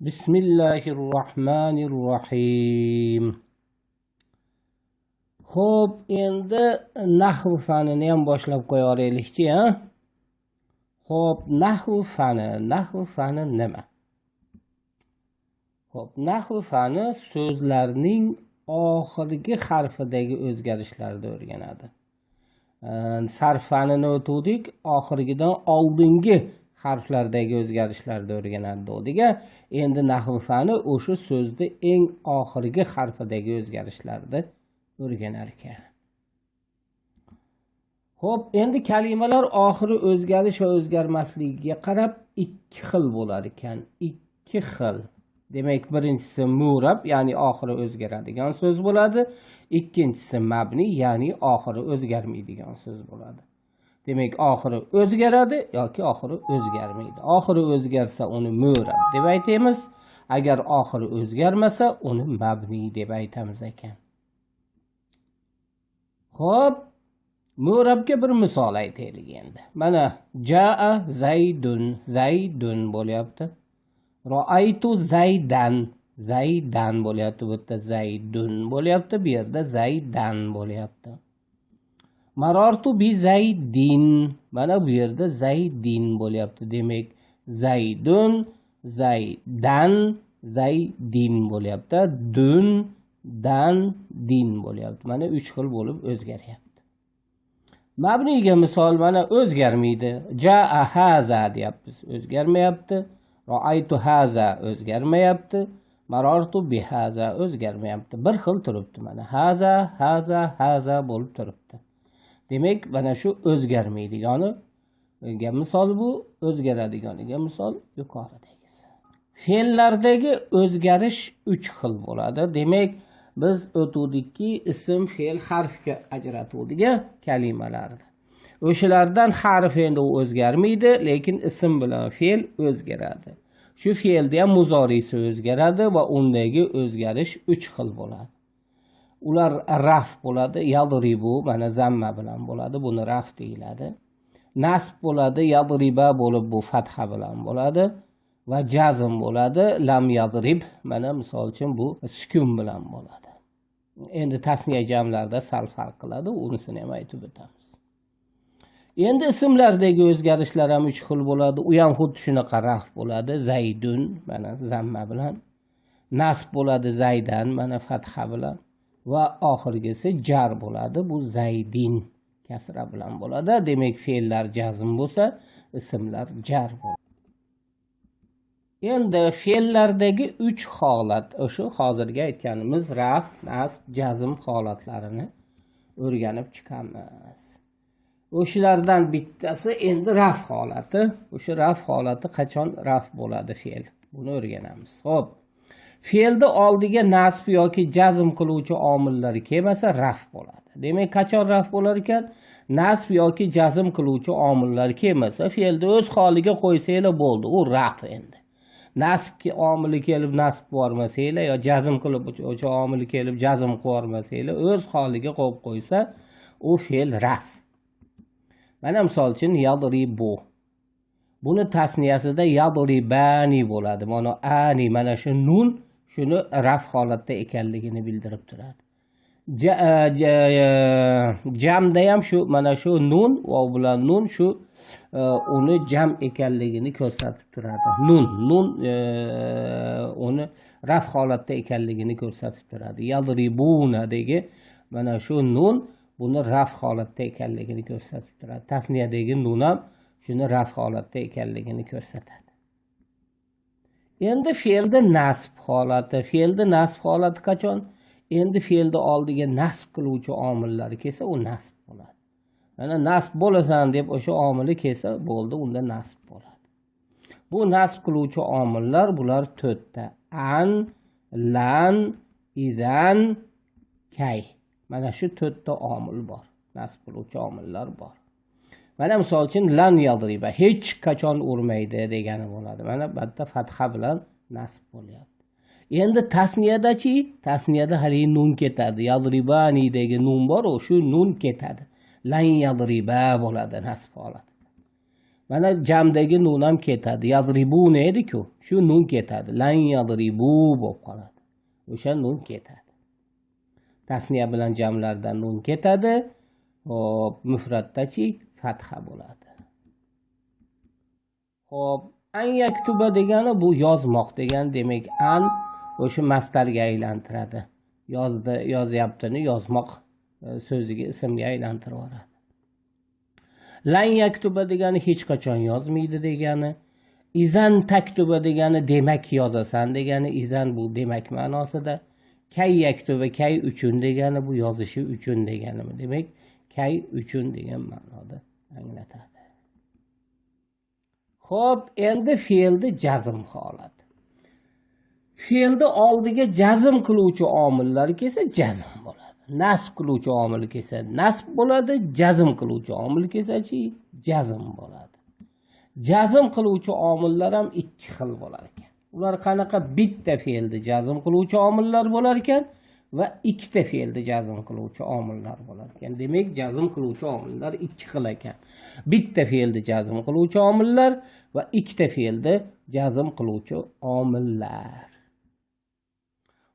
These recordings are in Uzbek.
Bismillahirrohmanirrohim. Xo'p, endi nahv fanini ham boshlab qo'yaylikchi, ha? Xo'p, nahv fani nima? Xo'p, nahv fani so'zlarning oxirgi harfidagi o'zgarishlarni o'rganadi. Sarf fanini o'tdik, oxirgidan oldingi harflardagi o'zgarishlarni o'rganadi dedik. Endi nahv fani o'sha so'zni eng oxirgi harfidagi o'zgarishlarni o'rganar ekan. Xo'p, endi kalimalar oxiri o'zgarish va o'zgarmasligiga qarab ikki xil bo'lar ekan. Ikki xil. Demak, birinchisi murab, ya'ni oxiri o'zgaradigan so'z bo'ladi. Ikkinchisi mabni, ya'ni oxiri o'zgarmaydigan so'z bo'ladi. Demak, oxiri o'zgaradi yoki oxiri o'zgarmaydi. Oxiri o'zgarsa uni murab deb aytamiz. Agar oxiri o'zgarmasa, uni mabni deb aytamiz ekan. Xo'p, murabga bir misol aytaylik endi. Mana jaa zaydun bo'lyapti. Ra'aytu zaydan bo'lyapti. Bu yerda zaydun bo'lyapti, bu yerda zaydan bo'lyapti. Marartu bi zaydin, mana bu yerda zaydin bo'lyapti. Demak, zaydun, zaydan, zaydin bo'lyapti. Dun, dan, din bo'lyapti. Mana 3 xil bo'lib o'zgaryapti. Mabniga misol mana o'zgarmaydi. Jaa haza deyapmiz, o'zgarmayapti. Ra'aytu haza o'zgarmayapti. Marartu bi haza o'zgarmayapti. Bir xil turibdi mana. Haza bo'lib turibdi. Demak, mana shu o'zgarmaydigani misol bu, o'zgaradiganiga misol yuqoridagisi. Fe'llardagi o'zgarish 3 xil bo'ladi. Demak, biz o'tdikki ism, fe'l, harfga ajratuvdik kalimalarni. O'shalardan harf endi o'zgarmaydi, lekin ism bilan fe'l o'zgaradi. Shu fe'lda ham muzorisi o'zgaradi va undagi o'zgarish 3 xil bo'ladi. Ular raf bo'ladi, yadribu, mana zamma bilan bo'ladi, buni raf deyiladi. Nasb bo'ladi, yadriba bo'lib bu fatha bilan bo'ladi va jazm bo'ladi, lam yadrib, mana misol uchun bu sukun bilan bo'ladi. Endi tasniya jamlarda sal farq qiladi, unisini ham aytib o'tamiz. Endi ismlardagi o'zgarishlar ham 3 xil bo'ladi. U ham xuddi shunaqa raf bo'ladi, zaydun, mana zamma bilan. Nasb bo'ladi, zaydan, mana fatha bilan. Va oxirgisi jar bo'ladi, bu zaydin kasra bilan bo'ladi. Demak, fe'llar jazm bo'lsa, ismlar jar bo'ladi. Endi fe'llardagi 3 holat, o'sha hozirgi aytganimiz raf, nasb, jazm holatlarini o'rganib chiqamiz. O'shalardan bittasi endi raf holati. O'sha raf holati qachon raf bo'ladi fe'l? Buni o'rganamiz. Xo'p. Fe'lda oldiga nasb yoki jazm qiluvchi omillar kelmasa raf bo'ladi. Demak, qachon raf bo'lar ekan? Nasb yoki jazm qiluvchi omillar kelmasa, fe'lda o'z holiga qo'ysanglar bo'ldi, u raf endi. Nasb omili kelib nasb qilmasanglar yo jazm qilib o'sha omili kelib jazm qilmasanglar, o'z holiga qo'yib qo'ysa, u fe'l raf. Mana misol uchun yadribu. Buni tasniyasida yadribani bo'ladi. Mana ani, mana shu nun shuni raf holatda ekanligini bildirib turadi. Jamda ham shu mana shu nun, vav bilan nun shu uni jam ekanligini ko'rsatib turadi. Nun uni raf holatda ekanligini ko'rsatib turadi. Yadribunadagi mana shu nun buni raf holatda ekanligini ko'rsatib turadi. Tasniyadagi nun ham shuni raf holatda ekanligini ko'rsatadi. Endi fe'lda nasb holati. Fe'lda nasb holati qachon? Endi fe'lda oldiga nasb qiluvchi omillar kelsa, u nasb bo'ladi. Mana nasb bo'lasan deb o'sha omili kelsa, bo'ldi, unda nasb bo'ladi. Bu nasb qiluvchi omillar bular 4 ta. An, lan, izan, kay. Mana shu 4 ta omil bor. Nasb qiluvchi omillar bor. Mana misol uchun lan yadriba, hech qachon urmaydi degani bo'ladi. Mana bu yerda fatha bilan nasb bo'lyapti. Endi tasniyadachi, tasniyada hali nun ketadi. Yadribanidagi nun bor, shu nun ketadi. Lan yadriba bo'ladi nasb holatida. mana jamdagi nun ham ketadi. Yadribuna edi-ku, shu nun ketadi. Lan yadribu bo'lib qoladi. O'sha nun ketadi. Tasniya bilan jamlardan nun ketadi. Hop, mufratdachi fatha bo'ladi. Hop, an yaktuba degani bu yozmoq degani, demak an o'sha mastarga aylantiradi. Yozyaptini yozmoq so'ziga, ismga aylantirib yuboradi. Lan yaktuba degani hech qachon yozmaydi degani. Izan taktuba degani demak yozasan degani. Izan bu demak ma'nosida. Kay yaktuba kay uchun degani, bu yozishi uchun deganimi. Demak kay uchun degan ma'noda anglatadi. Xo'p, endi fe'lni jazm holat. Fe'lni oldiga jazm qiluvchi omillar kelsa jazm bo'ladi. Nasb qiluvchi omil kelsa nasb bo'ladi, jazm qiluvchi omil kelsa-chi jazm bo'ladi. Jazm qiluvchi omillar ham ikki xil bo'lar ekan. Ular qanaqa? Bitta fe'lni jazm qiluvchi omillar bo'lar ekan va ikkita fe'lni jazm qiluvchi omillar bo'lar ekan. Demak, jazm qiluvchi omillar ikki xil ekan. Bitta fe'lni jazm qiluvchi omillar va ikkita fe'lni jazm qiluvchi omillar.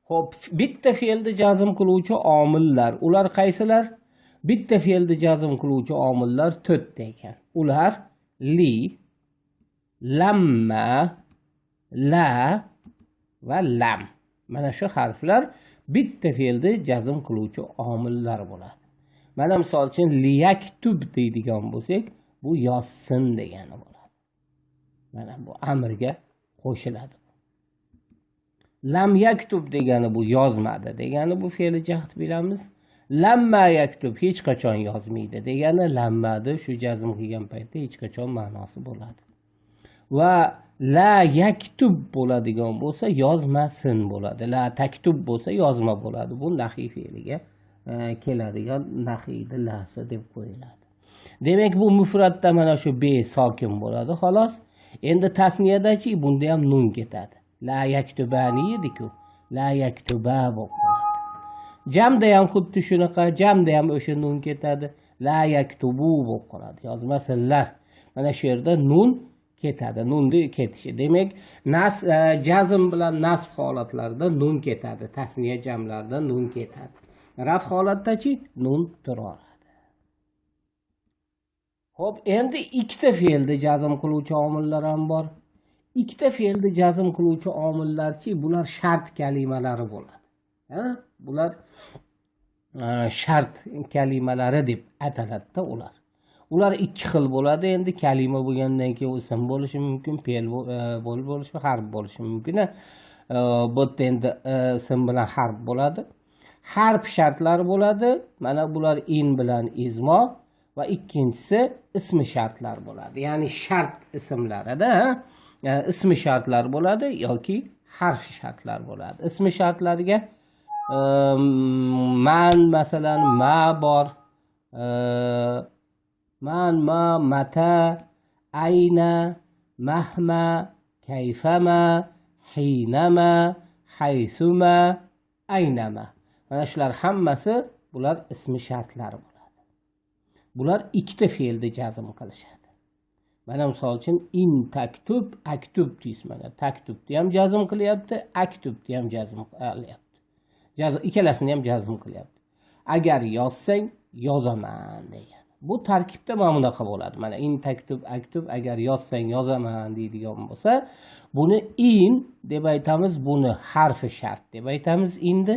Xo'p, bitta fe'lni jazm qiluvchi omillar, ular qaysilar? Bitta fe'lni jazm qiluvchi omillar 4 ta ekan. Ular li, lamma, la va lam. Mana shu harflar bitta fe'lni jazm qiluvchi omillar bo'ladi. Mana misol uchun liyaktub deydigan bo'lsak, bu yozsin degani bo'ladi. Mana bu amrga qo'shiladi. Lam yaktub degani bu yozmadi degani, bu fe'li jahd bilamiz. Lamma yaktub hech qachon yozmaydi degani, lammadi shu jazm qilgan paytda hech qachon ma'nosi bo'ladi. Va la yaktub bo'ladigan bo'lsa yozmasin bo'ladi. La taktub bo'lsa yozma bo'ladi. Bu nahiy fe'liga keladigan nahiydi lasi deb qo'yiladi. Demak, bu mufratda mana shu be sokin bo'ladi xolos. Endi tasniyadachi bunda ham nun ketadi. La yaktubani edi-ku, la yaktuba bo'lib qoladi. Jamda ham xuddi shunaqa, jamda ham o'sha nun ketadi. La yaktubu bo'lib qoladi. Yozmasinlar. Mana shu yerda nun ketadi. Nunni ketishi. Demak, jazm bilan nasb holatlarida nun ketadi. Tasniya jamlarda nun ketadi. Raf holatdachi nun turadi. Xo'p, endi ikkita fe'lni jazm qiluvchi omillar ham bor. Ikkita fe'lni jazm qiluvchi omillarchi, bular shart kalimalari bo'ladi. Bular shart kalimalari deb ataladi ular. Ular ikki xil bo'ladi. Endi kalima bo'lgandan keyin ism bo'lishi mumkin, fe'l bo'lishi, harf bo'lishi mumkin. Bu yerda endi ism bilan harf bo'ladi. Harf shartlar bo'ladi. Mana bular in bilan izmo va ikkinchisi ismi shartlar bo'ladi. Ya'ni shart ismlarida ismi shartlar bo'ladi yoki harf shartlar bo'ladi. Ismi shartlariga man masalan ma bor, man, ma, mata, ayna, mahma, kayfama, hinama, haysuma, aynama. Mana shular hammasi bular ismi shartlar bo'ladi. Bular ikkita fe'lni jazm qilishadi. Mana misol uchun in taktub, aktub deysiz. Mana taktubni ham jazm qilyapti, aktubni ham jazm qilyapti. Ikkalasini ham jazm qilyapti. Agar yozsang, yozaman degan. Bu tarkibda mana bunaqa bo'ladi. Mana in taktub, aktub, agar yozsang yozaman deydigan bo'lsa, buni in deb aytamiz, buni harfi shart deb aytamiz indi.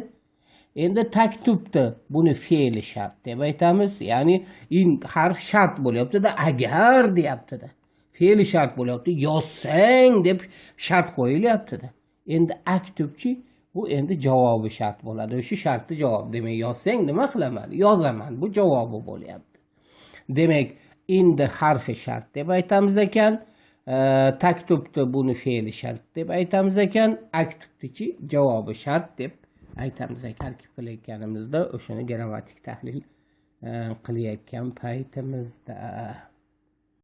Endi taktubda buni fe'li shart deb aytamiz. Ya'ni in harf shart bo'lyapti-da, agar deyapti-da. Fe'li shart bo'lyapti, yozsang deb shart qo'yilyapti-da. Endi aktubchi bu endi javobi shart bo'ladi. O'sha shartni javob. Demak, yozsang nima qilaman? Yozaman. Bu javobi bo'lyapti. Demak, endi harfi shart deb aytamiz ekan, taktubda buni fe'li shart deb aytamiz ekan, aktubnichi javobi shart deb aytamiz ekan. Tarkib qilayotganimizda o'shani grammatik tahlil qilayotgan paytimizda